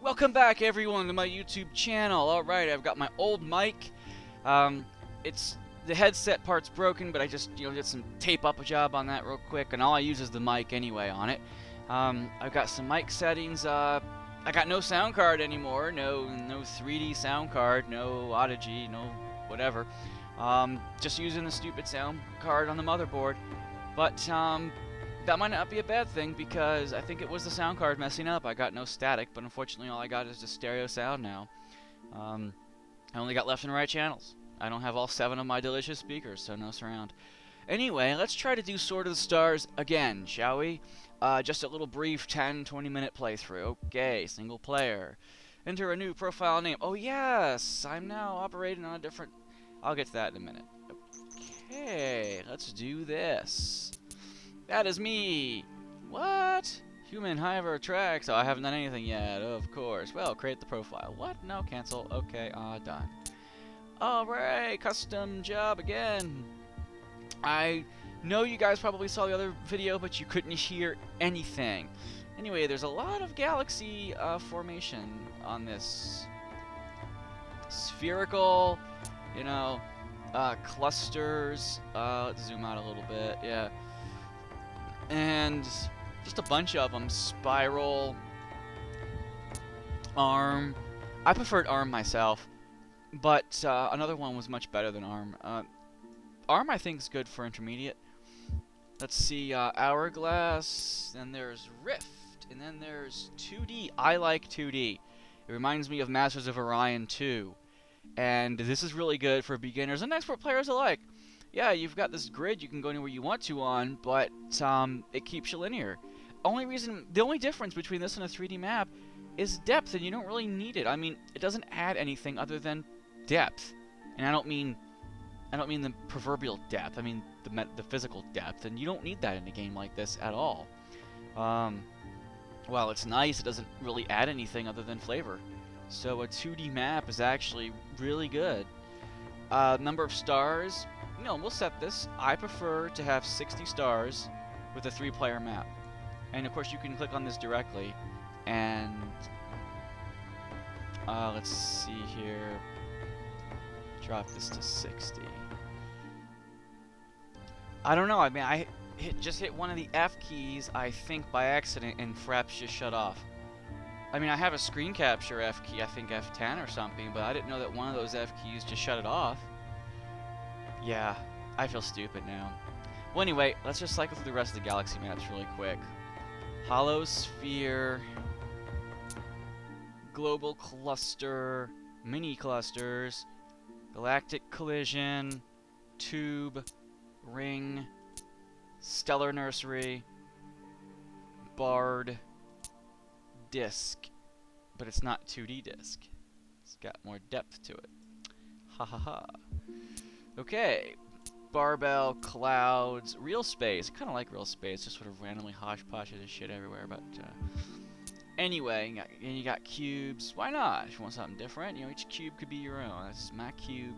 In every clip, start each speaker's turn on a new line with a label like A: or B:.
A: Welcome back, everyone, to my YouTube channel. Alright, I've got my old mic. It's the headset part's broken, but I just did some tape up a job on that real quick, and all I use is the mic anyway on it. I've got some mic settings. I got no sound card anymore. No 3D sound card. No Audigy. No whatever. Just using the stupid sound card on the motherboard. But that might not be a bad thing, because I think it was the sound card messing up. I got no static, but unfortunately all I got is just stereo sound now. I only got left and right channels. I don't have all 7 of my delicious speakers, so no surround. Anyway, let's try to do Sword of the Stars again, shall we? Just a little brief 10-20 minute playthrough. Okay, single player. Enter a new profile name. Oh yes, I'm now operating on a different... I'll get to that in a minute. Okay, let's do this. That is me! What? Human Hiver tracks. Oh, I haven't done anything yet, of course. Well, create the profile. What? No, cancel. Okay, done. Alright, custom job again. I know you guys probably saw the other video, but you couldn't hear anything. Anyway, there's a lot of galaxy formation on this. Spherical, clusters. Let's zoom out a little bit, yeah. And just a bunch of them. Spiral, ARM. I preferred ARM myself, but another one was much better than ARM. ARM I think is good for intermediate. Let's see, Hourglass, then there's Rift, and then there's 2D. I like 2D. It reminds me of Masters of Orion 2. And this is really good for beginners and expert players alike. Yeah, you've got this grid you can go anywhere you want to on, but it keeps you linear. The only difference between this and a 3D map is depth, and you don't really need it. I mean, it doesn't add anything other than depth. And I don't mean the proverbial depth. I mean the physical depth, and you don't need that in a game like this at all. While it's nice, it doesn't really add anything other than flavor. So a 2D map is actually really good. Number of stars, we'll set this. I prefer to have 60 stars with a 3-player map. And of course you can click on this directly, and let's see here. Drop this to 60. I don't know, I mean, I just hit one of the F keys, I think by accident, and Fraps just shut off. I mean, I have a screen capture F key, I think F10 or something, but I didn't know that one of those F keys just shut it off. Yeah, I feel stupid now. Well, anyway, let's just cycle through the rest of the galaxy maps really quick. Hollow Sphere, Global Cluster, Mini Clusters, Galactic Collision, Tube, Ring, Stellar Nursery, Bard, Disc. But it's not 2D disc. It's got more depth to it. Ha ha ha. Okay. Barbell, Clouds, Real Space. I kind of like Real Space, just sort of randomly hodgepodge of shit everywhere, but anyway, you got cubes. Why not? If you want something different, each cube could be your own. This is my cube.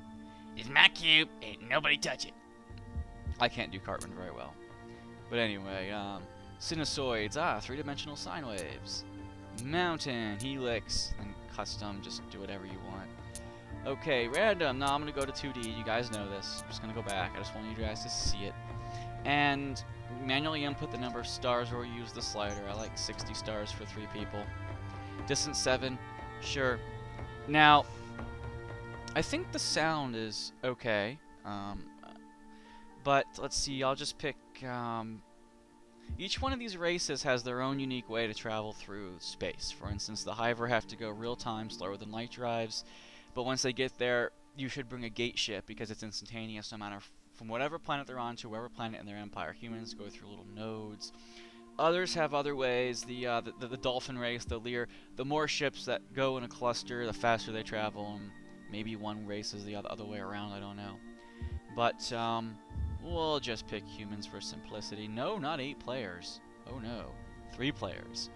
A: It's my cube. Ain't nobody touch it. I can't do Cartman very well. But anyway, sinusoids. 3-dimensional sine waves. Mountain, helix, and custom. Just do whatever you want. Okay, random. Now I'm going to go to 2D. You guys know this. I'm just going to go back. I just want you guys to see it. And manually input the number of stars or use the slider. I like 60 stars for 3 people. Distance 7. Sure. Now, I think the sound is okay. But let's see. I'll just pick... each one of these races has their own unique way to travel through space. For instance, the Hiver have to go real-time, slower than light drives. But once they get there, you should bring a gate ship because it's instantaneous no matter from whatever planet they're on to wherever planet in their empire. Humans go through little nodes. Others have other ways. The Dolphin race, the Lear, the more ships that go in a cluster, the faster they travel. And maybe one race is the other way around, I don't know. But we'll just pick humans for simplicity. No, not 8 players. Oh no, 3 players.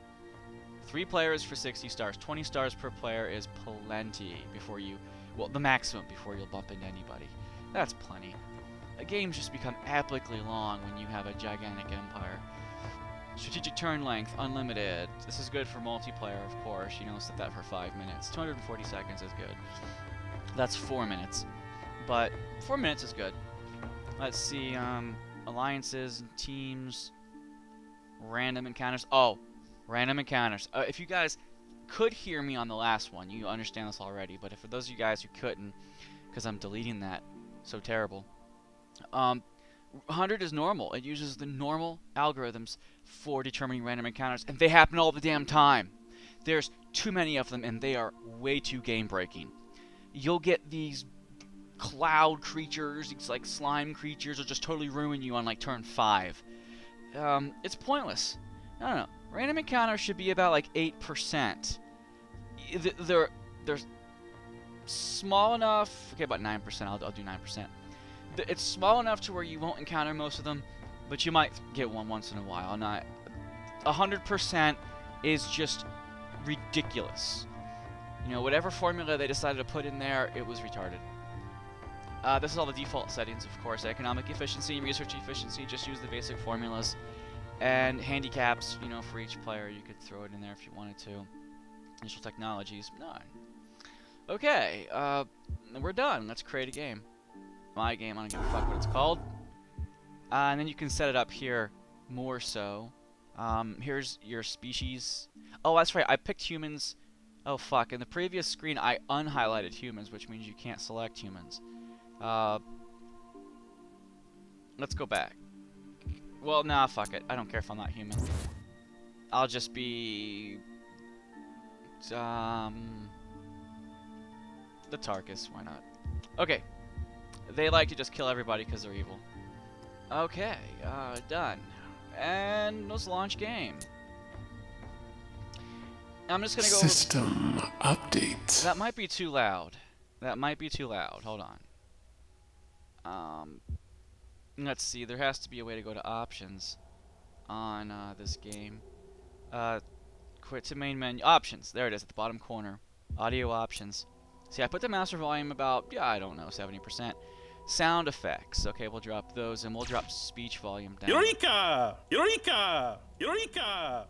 A: 3 players for 60 stars. 20 stars per player is plenty before you... Well, the maximum before you'll bump into anybody. That's plenty. A game's just become epically long when you have a gigantic empire. Strategic turn length, unlimited. This is good for multiplayer, of course. You know, set that for 5 minutes. 240 seconds is good. That's 4 minutes. But 4 minutes is good. Let's see, alliances and teams. Random encounters. Oh, random encounters. If you guys could hear me on the last one, you understand this already. But for those of you guys who couldn't, because I'm deleting that, so terrible. 100 is normal. It uses the normal algorithms for determining random encounters, and they happen all the damn time. There's too many of them, and they are way too game-breaking. You'll get these cloud creatures, these like slime creatures, will just totally ruin you on like turn 5. It's pointless. No. Random encounters should be about like 8%. They're small enough. Okay, about 9%. I'll do 9%. It's small enough to where you won't encounter most of them, but you might get one once in a while. Not 100% is just ridiculous. You know, whatever formula they decided to put in there, it was retarded. This is all the default settings, of course. Economic efficiency and research efficiency, just use the basic formulas. And handicaps, you know, for each player, you could throw it in there if you wanted to. Initial technologies, none. Okay, we're done. Let's create a game. My game, I don't give a fuck what it's called. And then you can set it up here more so. Here's your species. Oh, that's right, I picked humans. Oh, fuck. In the previous screen, I unhighlighted humans, which means you can't select humans. Let's go back. Well, nah, fuck it. I don't care if I'm not human. I'll just be... the Tarkus, why not? Okay. They like to just kill everybody because they're evil. Okay, done. And let's launch game. I'm just gonna go
B: System update.
A: That might be too loud. That might be too loud. Hold on. Let's see. There has to be a way to go to options on this game. Quit to main menu. Options. There it is at the bottom corner. Audio options. See, I put the master volume about, yeah, I don't know, 70%. Sound effects. Okay, we'll drop those, and we'll drop speech volume down.
C: Eureka! Eureka! Eureka!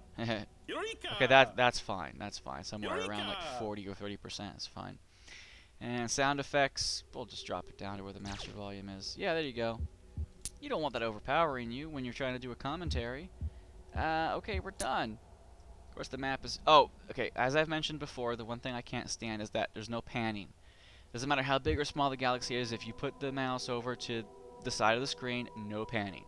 C: Eureka!
A: Okay, that's fine. That's fine. Somewhere
C: Eureka!
A: around like 40 or 30% is fine. And sound effects, we'll just drop it down to where the master volume is. Yeah, there you go. You don't want that overpowering you when you're trying to do a commentary. Okay, we're done. Of course, the map is... Oh, okay, as I've mentioned before, the one thing I can't stand is that there's no panning. Doesn't matter how big or small the galaxy is, if you put the mouse over to the side of the screen, no panning.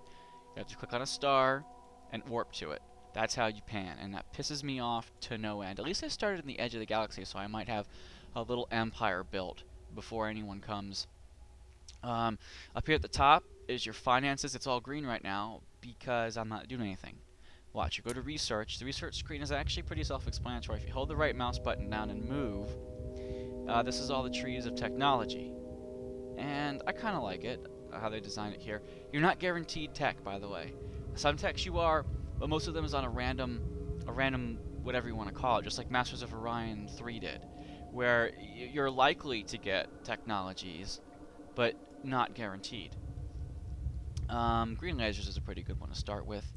A: You have to click on a star and warp to it. That's how you pan, and that pisses me off to no end. At least I started in the edge of the galaxy, so I might have a little empire built before anyone comes. Up here at the top is your finances. It's all green right now because I'm not doing anything. Watch, you go to research. The research screen is actually pretty self-explanatory. If you hold the right mouse button down and move, this is all the trees of technology. And I kind of like it, how they designed it here. You're not guaranteed tech, by the way. Some techs you are, but most of them is on a random whatever you want to call it, just like Masters of Orion 3 did, where you're likely to get technologies, but not guaranteed. Green lasers is a pretty good one to start with.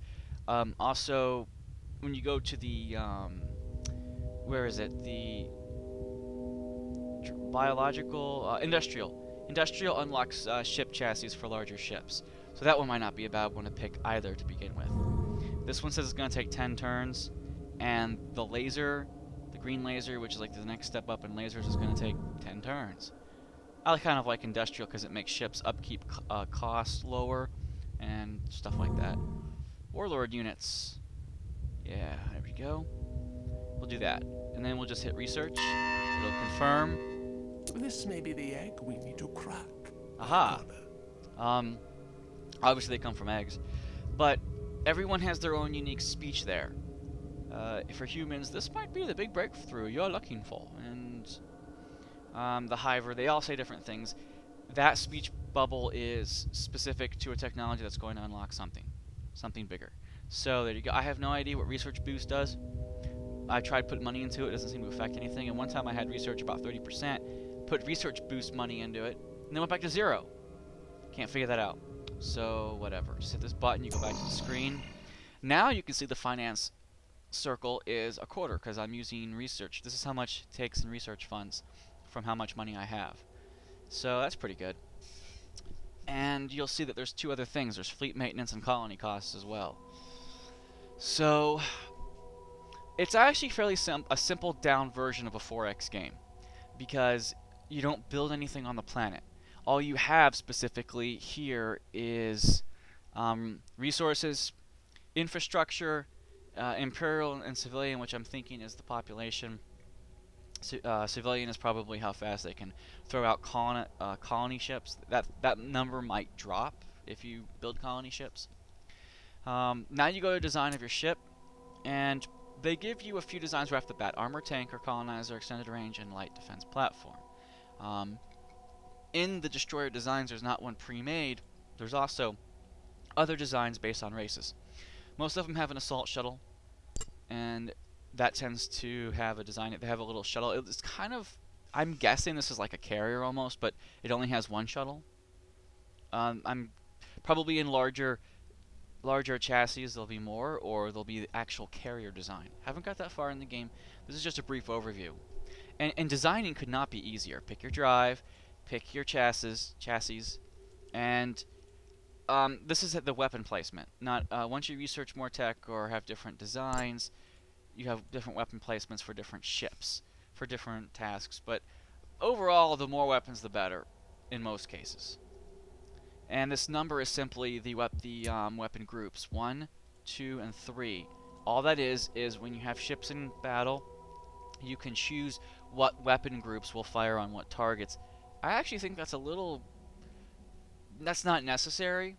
A: Also, when you go to the, where is it? The biological, industrial. Industrial unlocks ship chassis for larger ships. So that one might not be a bad one to pick either to begin with. This one says it's going to take 10 turns, and the laser, the green laser, which is like the next step up in lasers, is going to take 10 turns. I kind of like industrial because it makes ships upkeep costs lower and stuff like that. Warlord units. Yeah, there we go. We'll do that. And then we'll just hit research. It'll confirm.
B: This may be the egg we need to crack.
A: Aha. Obviously they come from eggs. But everyone has their own unique speech there. For humans, this might be the big breakthrough you're looking for. And the Hiver, they all say different things. That speech bubble is specific to a technology that's going to unlock something bigger. So there you go. I have no idea what Research Boost does. I tried putting money into it. It doesn't seem to affect anything. And one time I had research about 30%, put Research Boost money into it, and then went back to 0. Can't figure that out. So whatever. Just hit this button, you go back to the screen. Now you can see the finance circle is a quarter because I'm using research. This is how much it takes in research funds from how much money I have. So that's pretty good. And you'll see that there's two other things. There's fleet maintenance and colony costs as well. So it's actually fairly a simple down version of a 4X game because you don't build anything on the planet. All you have specifically here is resources, infrastructure, imperial and civilian, which I'm thinking is the population. Civilian is probably how fast they can throw out colony ships. That number might drop if you build colony ships. Now you go to design of your ship, and they give you a few designs right off the bat: armor, tanker, colonizer, extended range, and light defense platform. In the destroyer designs, there's not one pre-made. There's also other designs based on races. Most of them have an assault shuttle, and that tends to have a design. They have a little shuttle. It's kind of, I'm guessing this is like a carrier almost, but it only has one shuttle. I'm probably in larger chassis there'll be more, or there'll be the actual carrier design. Haven't got that far in the game. This is just a brief overview. And designing could not be easier. Pick your drive, pick your chassis, and this is the weapon placement. Not once you research more tech or have different designs, you have different weapon placements for different ships, for different tasks. But overall, the more weapons, the better, in most cases. And this number is simply the weapon groups 1, 2, and 3. All that is when you have ships in battle, you can choose what weapon groups will fire on what targets. I actually think that's not necessary,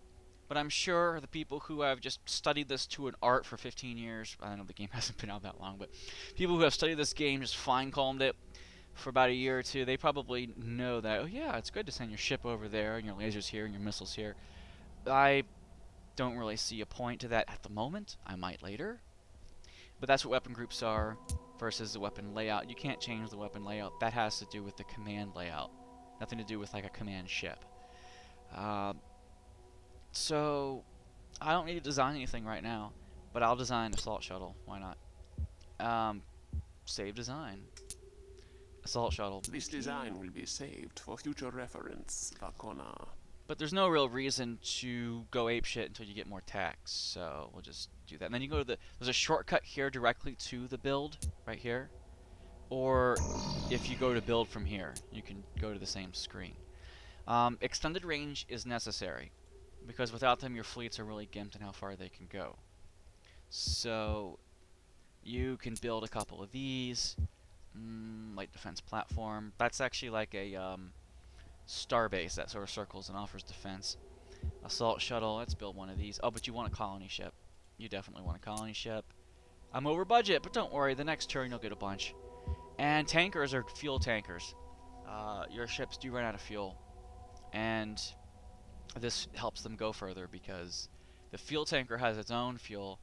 A: but I'm sure the people who have just studied this to an art for 15 years, I don't know, the game hasn't been out that long, but people who have studied this game, just fine-combed it for about a year or two, they probably know that, oh yeah, it's good to send your ship over there, and your lasers here, and your missiles here. I don't really see a point to that at the moment. I might later. But that's what weapon groups are versus the weapon layout. You can't change the weapon layout. That has to do with the command layout. Nothing to do with like a command ship. So I don't need to design anything right now, but I'll design assault shuttle. Why not? Save design. Assault shuttle.
B: This design will be saved for future reference, Vakona.
A: But there's no real reason to go apeshit until you get more tax, so we'll just do that. And then you go to there's a shortcut here directly to the build, right here. Or if you go to build from here, you can go to the same screen. Extended range is necessary, because without them your fleets are really gimped in how far they can go. So you can build a couple of these. Light defense platform. That's actually like a starbase that sort of circles and offers defense. Assault shuttle. Let's build one of these. Oh, but you want a colony ship. You definitely want a colony ship. I'm over budget, but don't worry. The next turn you'll get a bunch. And tankers are fuel tankers. Your ships do run out of fuel, and this helps them go further because the fuel tanker has its own fuel.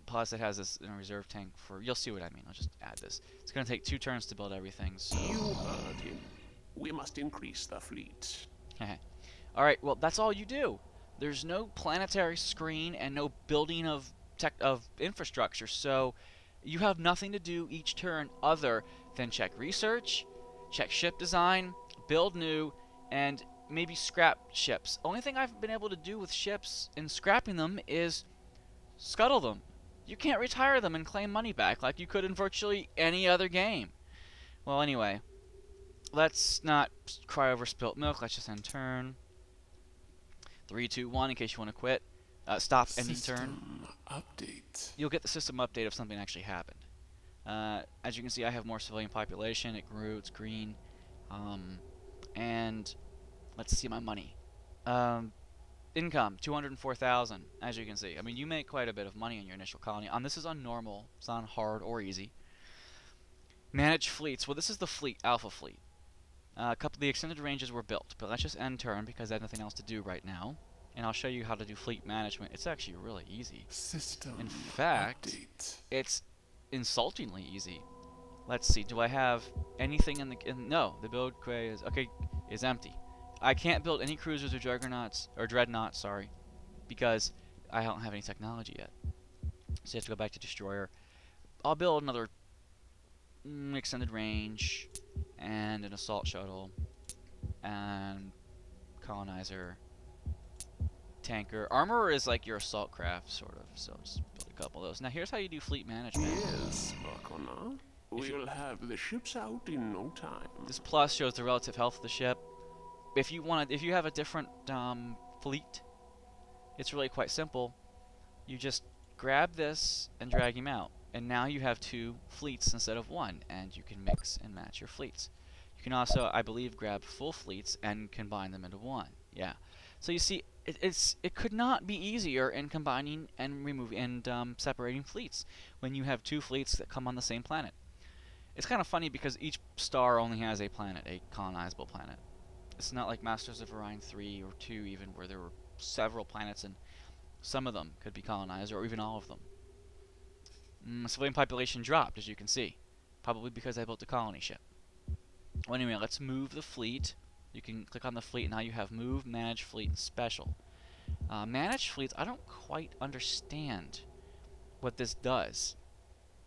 A: Plus, it has this reserve tank for. You'll see what I mean. I'll just add this. It's going to take 2 turns to build everything. So.
B: You heard him. We must increase the fleet.
A: Alright, well, that's all you do. There's no planetary screen and no building of infrastructure, so you have nothing to do each turn other than check research, check ship design, build new, and maybe scrap ships. Only thing I've been able to do with ships in scrapping them is scuttle them. You can't retire them and claim money back like you could in virtually any other game. Well, anyway. Let's not cry over spilt milk. Let's just end turn. 3, 2, 1 in case you want to quit. Stop ending turn.
B: Update.
A: You'll get the system update if something actually happened. As you can see, I have more civilian population. It grew. It's green. And let's see my money. Income 204,000. As you can see, I mean, you make quite a bit of money in your initial colony. This is on normal. It's on hard or easy. Manage fleets. Well, this is the fleet, Alpha Fleet. A couple of the extended ranges were built, but let's just end turn because I have nothing else to do right now. And I'll show you how to do fleet management. It's actually really easy.
B: System
A: in fact,
B: update.
A: It's insultingly easy. Let's see. Do I have anything in the? No, the build quay is empty. I can't build any cruisers or dreadnoughts. Sorry, because I don't have any technology yet. So you have to go back to Destroyer. I'll build another extended range, and an assault shuttle, and colonizer, tanker. Armorer is like your assault craft, sort of, so just build a couple of those. Now here's how you do fleet management.
B: Yes, Arcona. We'll have the ships out in no time.
A: This plus shows the relative health of the ship. If you have a different fleet, it's really quite simple. You just grab this and drag him out, and now you have 2 fleets instead of 1, and you can mix and match your fleets. You can also, I believe, grab full fleets and combine them into 1. Yeah. So you see, it could not be easier in combining and separating fleets when you have 2 fleets that come on the same planet. It's kind of funny because each star only has a planet, a colonizable planet. It's not like Masters of Orion 3 or 2 even, where there were several planets and some of them could be colonized, or even all of them. Civilian population dropped, as you can see. Probably because I built a colony ship. Well, anyway, let's move the fleet. You can click on the fleet, and now you have Move, Manage Fleet, and Special. Manage Fleets, I don't quite understand what this does.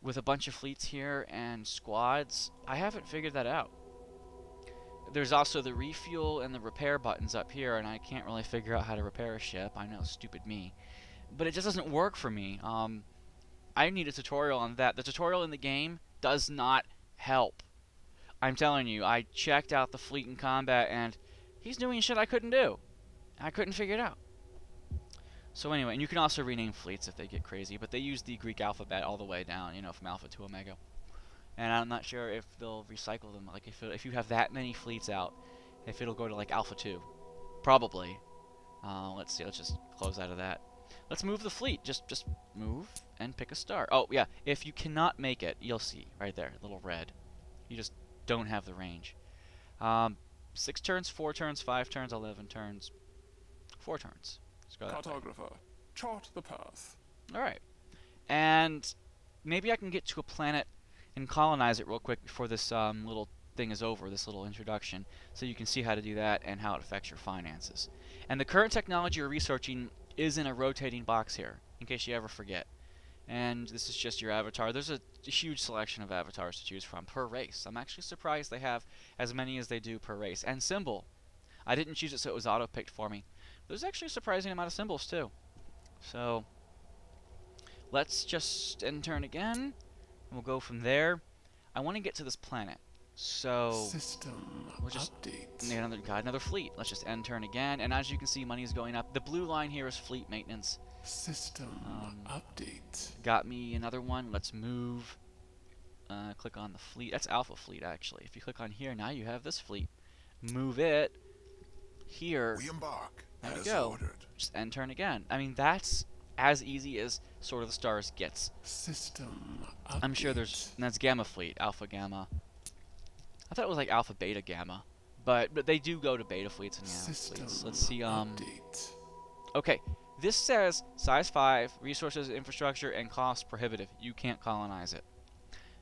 A: With a bunch of fleets here and squads, I haven't figured that out. There's also the refuel and the repair buttons up here, and I can't really figure out how to repair a ship. I know, stupid me. But it just doesn't work for me. I need a tutorial on that. The tutorial in the game does not help. I'm telling you, I checked out the fleet in combat, and he's doing shit I couldn't do. I couldn't figure it out. So anyway, and you can also rename fleets if they get crazy, but they use the Greek alphabet all the way down, you know, from Alpha to Omega. And I'm not sure if they'll recycle them. Like if you have that many fleets out, if it'll go to like Alpha 2, probably. Let's see. Let's just close out of that. Let's move the fleet. Just move and pick a star. Oh yeah. If you cannot make it, you'll see right there, little red. You just don't have the range. 6 turns, 4 turns, 5 turns, 11 turns, 4 turns. Let's go that way.
B: Cartographer, chart the path.
A: All right. And maybe I can get to a planet and colonize it real quick before this little thing is over, this little introduction, so you can see how to do that and how it affects your finances. And the current technology you're researching is in a rotating box here, in case you ever forget. And this is just your avatar. There's a huge selection of avatars to choose from per race. I'm actually surprised they have as many as they do per race. And symbol. I didn't choose it so it was auto-picked for me. There's actually a surprising amount of symbols too. So let's just end turn again. We'll go from there. I want to get to this planet, so
B: System
A: we'll just
B: update.
A: got another fleet. Let's just end turn again, and as you can see, money is going up. The blue line here is fleet maintenance.
B: System update.
A: Got me another one. Let's move. Click on the fleet. That's Alpha Fleet, actually. If you click on here, now you have this fleet. Move it here.
D: We embark
A: There we
D: as
A: go.
D: ordered.
A: Just end turn again. I mean, that's as easy as Sword of the Stars gets.
B: System update.
A: I'm sure there's... And that's Gamma Fleet. Alpha, Gamma. I thought it was like Alpha, Beta, Gamma. But they do go to Beta Fleets and Gamma
B: System
A: Fleets. Let's see,
B: update.
A: Okay. This says size 5, resources, infrastructure, and cost prohibitive. You can't colonize it.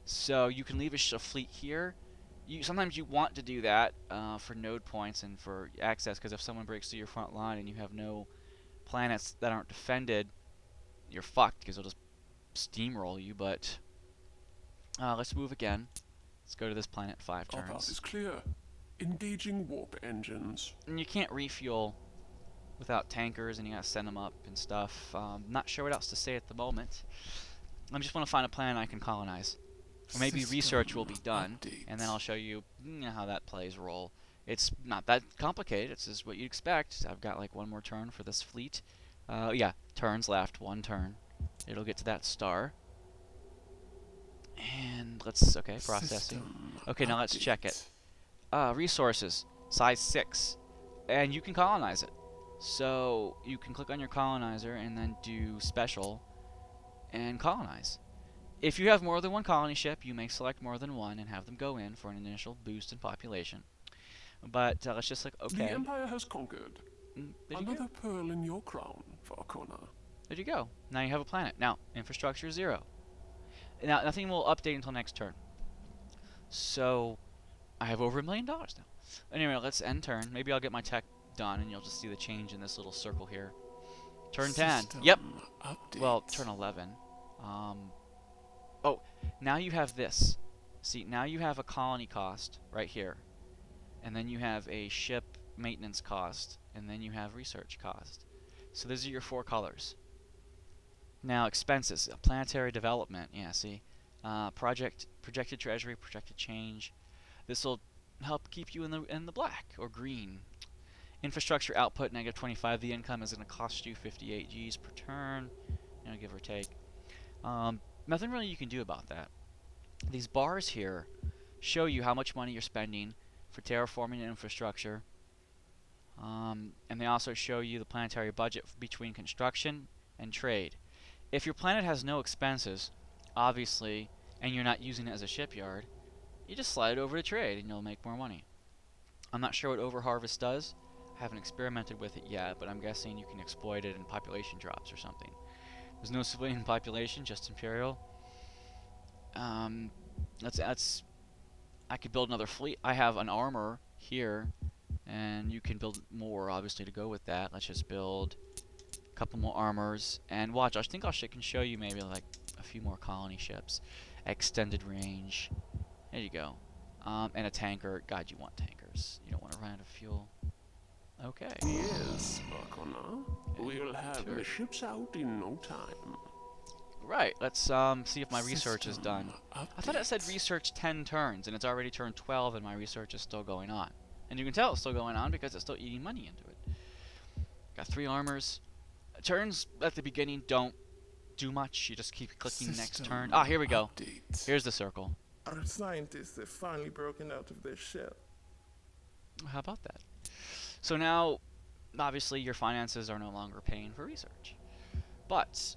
A: So you can leave a fleet here. Sometimes you want to do that for node points and for access, because if someone breaks through your front line and you have no planets that aren't defended, you're fucked, because they'll just steamroll you. But let's move again. Let's go to this planet 5
B: Our path
A: turns.
B: is clear. Engaging warp engines.
A: And you can't refuel without tankers, and you gotta send them up and stuff. Not sure what else to say at the moment. I just want to find a planet I can colonize. Or maybe
B: System
A: research will be done,
B: update.
A: and then I'll show you how that plays role. It's not that complicated. It's just what you'd expect. I've got like one more turn for this fleet. Yeah, turns left, 1 turn. It'll get to that star. And let's, okay, processing.
B: System
A: Okay, now let's check it.
B: update.
A: Resources, size 6. And you can colonize it. So you can click on your colonizer and then do special and colonize. If you have more than 1 colony ship, you may select more than 1 and have them go in for an initial boost in population. But let's just click OK.
B: The Empire has conquered.
A: There you go.
B: Another pearl in your crown, Farcona.
A: There you go. Now you have a planet. Now, infrastructure 0. Now, nothing will update until next turn. So, I have over $1 million now. Anyway, let's end turn. Maybe I'll get my tech done, and you'll just see the change in this little circle here. Turn 10.
B: System
A: Yep.
B: update.
A: Well, turn 11. Oh, now you have this. See, now you have a colony cost right here. And then you have a ship maintenance cost. And then you have research cost. So those are your 4 colors. Now expenses, planetary development. Yeah, see, projected treasury, projected change. This will help keep you in the black or green. Infrastructure output -25. The income is going to cost you 58 Gs per turn, give or take. Nothing really you can do about that. These bars here show you how much money you're spending for terraforming and infrastructure. And they also show you the planetary budget between construction and trade. If your planet has no expenses, obviously, and you're not using it as a shipyard, you just slide it over to trade and you'll make more money. I'm not sure what overharvest does. I haven't experimented with it yet, but I'm guessing you can exploit it in population drops or something. There's no civilian population, just Imperial. That's I could build another fleet. I have an armor here, and you can build more, obviously, to go with that. Let's just build a couple more armors, and watch. I think I can show you maybe like a few more colony ships, extended range. There you go. And a tanker. God, you want tankers. You don't want to run out of fuel. Okay.
B: Yes, Arcana. We'll have the ships out in no time.
A: Right, let's see if my research is done. I thought it said research 10 turns, and it's already turned 12, and my research is still going on. And you can tell it's still going on because it's still eating money into it. Got 3 armors. Turns at the beginning don't do much. You just keep clicking next turn. Ah, here we go. Here's the circle.
D: Our scientists have finally broken out of their shell.
A: How about that? So now, obviously, your finances are no longer paying for research. But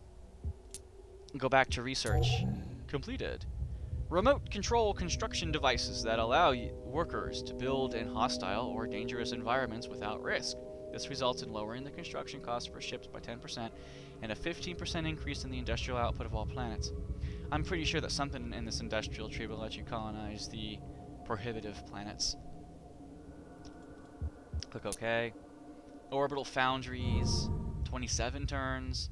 A: go back to research completed. Remote control construction devices that allow workers to build in hostile or dangerous environments without risk. This results in lowering the construction cost for ships by 10% and a 15% increase in the industrial output of all planets. I'm pretty sure that something in this industrial tree will let you colonize the prohibitive planets. Click OK. Orbital foundries, 27 turns.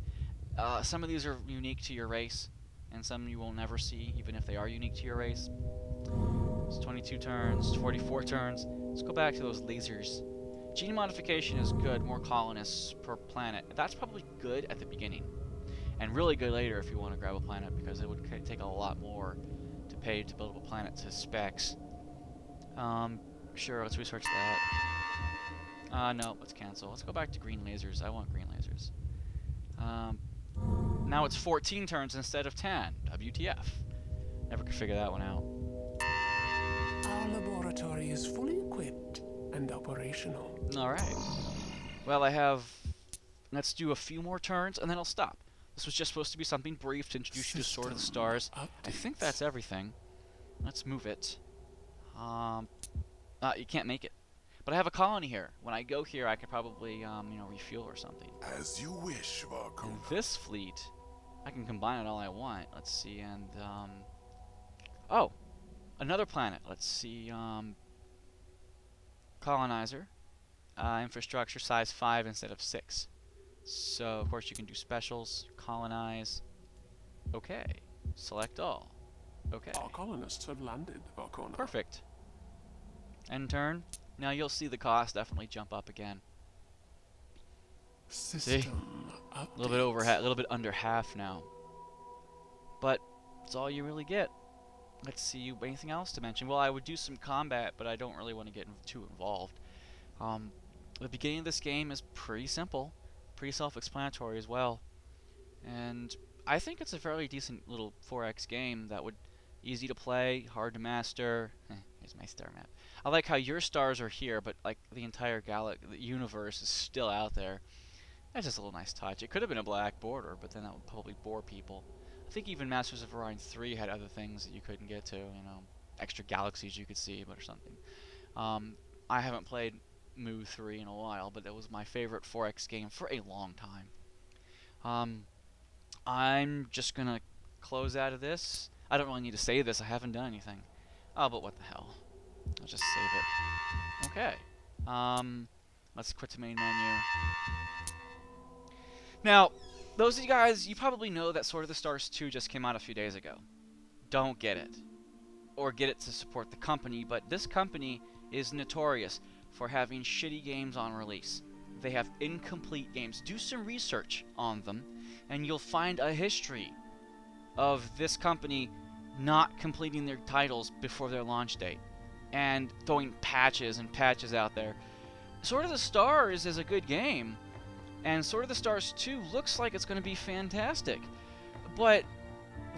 A: Some of these are unique to your race, and some you will never see, even if they are unique to your race. It's 22 turns, 44 turns. Let's go back to those lasers. Gene modification is good, more colonists per planet. That's probably good at the beginning, and really good later if you want to grab a planet, because it would take a lot more to pay to build up a planet to specs. Sure, let's research that. No, let's cancel. Let's go back to green lasers. I want green lasers. Now it's 14 turns instead of 10. WTF. Never could figure that one out.
B: Our laboratory is fully equipped and operational.
A: Alright. Well, I have... Let's do a few more turns, and then I'll stop. This was just supposed to be something brief to introduce you to Sword of the Stars. I think that's everything. Let's move it. You can't make it. But I have a colony here. When I go here, I could probably, refuel or something.
E: As you wish, Varkona.
A: And this fleet, I can combine it all I want. Let's see, and, oh! Another planet. Let's see, colonizer. Infrastructure size 5 instead of 6. So, of course, you can do specials, colonize. Okay. Select all. Okay.
B: Our colonists have landed, Varkona.
A: Perfect. End turn. Now you'll see the cost definitely jump up again. See? A little bit over a little bit under half now. But it's all you really get. Let's see, anything else to mention? Well, I would do some combat, but I don't really want to get too involved. The beginning of this game is pretty simple, pretty self-explanatory as well. And I think it's a fairly decent little 4X game that would easy to play, hard to master. Here's my star map. I like how your stars are here, but like the entire the universe is still out there. That's just a little nice touch. It could have been a black border, but then that would probably bore people. I think even Masters of Orion 3 had other things that you couldn't get to, extra galaxies you could see, but or something. I haven't played Mu 3 in a while, but that was my favorite 4X game for a long time. I'm just gonna close out of this. I don't really need to save this. I haven't done anything. Oh, but what the hell? I'll just save it. Okay. Let's quit the main menu. Now, those of you guys, you probably know that Sword of the Stars 2 just came out a few days ago. Don't get it. Or get it to support the company, but this company is notorious for having shitty games on release. They have incomplete games. Do some research on them, and you'll find a history of this company not completing their titles before their launch date, and throwing patches and patches out there. Sword of the Stars is a good game, and Sword of the Stars 2 looks like it's going to be fantastic, but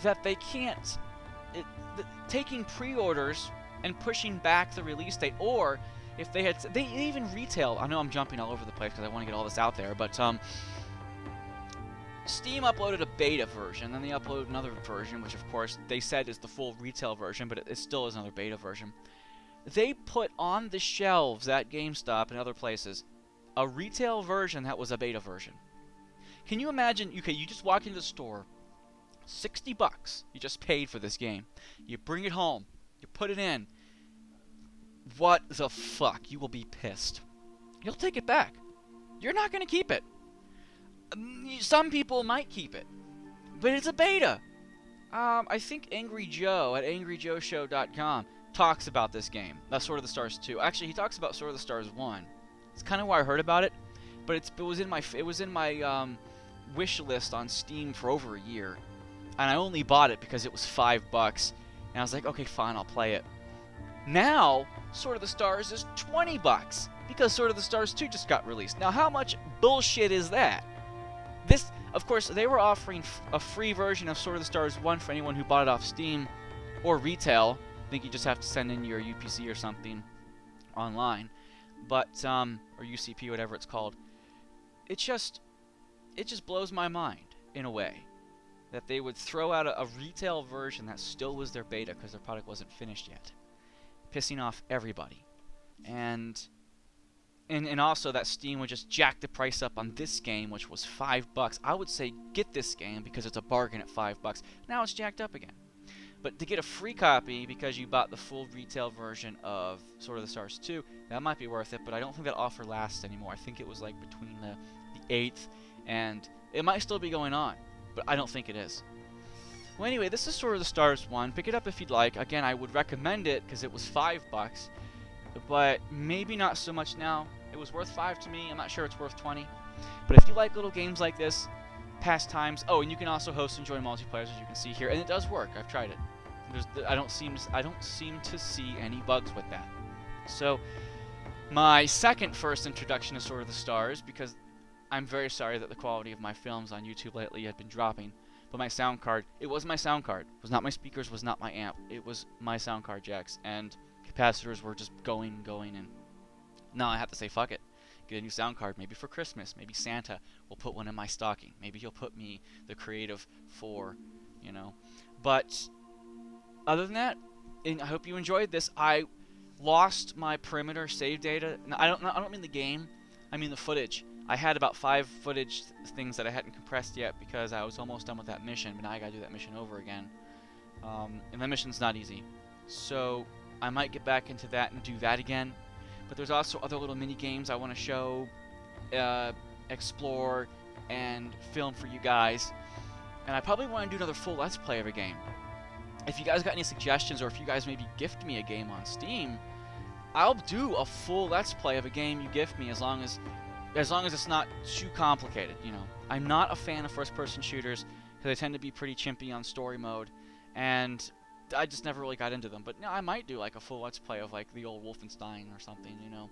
A: that they can't... taking pre-orders and pushing back the release date, or if they had... They even retail... I know I'm jumping all over the place because I want to get all this out there, but Steam uploaded a beta version, then they uploaded another version, which of course they said is the full retail version, but it still is another beta version. They put on the shelves at GameStop and other places a retail version that was a beta version. Can you imagine, okay, you just walk into the store, $60 you just paid for this game. You bring it home, you put it in. What the fuck? You will be pissed. You'll take it back. You're not going to keep it. Some people might keep it, but it's a beta. I think Angry Joe at angryjoeshow.com talks about this game. That's Sword of the Stars 2. Actually, he talks about Sword of the Stars 1. It's kind of why I heard about it, but it was in my wish list on Steam for over a year, and I only bought it because it was $5, and I was like, okay, fine, I'll play it. Now, Sword of the Stars is $20 because Sword of the Stars 2 just got released. Now, how much bullshit is that? This, of course, they were offering a free version of Sword of the Stars 1 for anyone who bought it off Steam or retail. I think you just have to send in your UPC or something online, but or UCP, whatever it's called. It just blows my mind in a way that they would throw out a retail version that still was their beta because their product wasn't finished yet, pissing off everybody, and also that Steam would just jack the price up on this game, which was $5. I would say get this game because it's a bargain at $5. Now it's jacked up again. But to get a free copy because you bought the full retail version of Sword of the Stars 2, that might be worth it, but I don't think that offer lasts anymore. I think it was like between the 8th, and it might still be going on, but I don't think it is. Well, anyway, this is Sword of the Stars 1. Pick it up if you'd like. Again, I would recommend it because it was $5, but maybe not so much now. It was worth $5 to me. I'm not sure it's worth $20. But if you like little games like this, pastimes. Oh, and you can also host and join multiplayer, as you can see here, and it does work. I've tried it. I don't seem to see any bugs with that. So, my first introduction to Sword of the Stars, because I'm very sorry that the quality of my films on YouTube lately had been dropping, but my sound card, it was my sound card. It was not my speakers, was not my amp. It was my sound card jacks, and capacitors were just going, and now I have to say fuck it. Get a new sound card, maybe for Christmas. Maybe Santa will put one in my stocking. Maybe he'll put me the Creative 4, you know. But other than that, and I hope you enjoyed this. I lost my perimeter save data. I don't mean the game. I mean the footage. I had about 5 footage things that I hadn't compressed yet because I was almost done with that mission, but now I gotta do that mission over again. And that mission's not easy. So I might get back into that and do that again. But there's also other little mini games I want to show, explore, and film for you guys. And I probably want to do another full Let's Play of a game. If you guys got any suggestions, or if you guys maybe gift me a game on Steam, I'll do a full Let's Play of a game you gift me, as long as it's not too complicated. You know, I'm not a fan of first-person shooters because they tend to be pretty chimpy on story mode, and I just never really got into them. But no, I might do like a full Let's Play of like the old Wolfenstein or something, you know.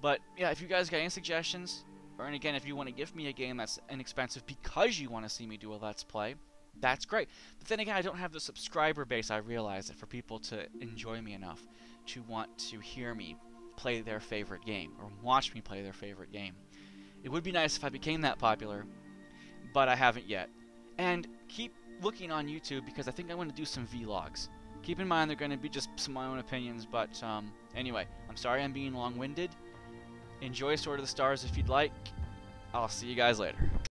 A: But yeah, if you guys got any suggestions, or and again, if you want to give me a game that's inexpensive because you want to see me do a Let's Play, that's great. But then again, I don't have the subscriber base, I realize, it for people to enjoy me enough to want to hear me play their favorite game, or watch me play their favorite game. It would be nice if I became that popular, but I haven't yet. And keep looking on YouTube, because I think I'm going to do some vlogs. Keep in mind they're going to be just some of my own opinions, but anyway, I'm sorry I'm being long-winded. Enjoy Sword of the Stars if you'd like. I'll see you guys later.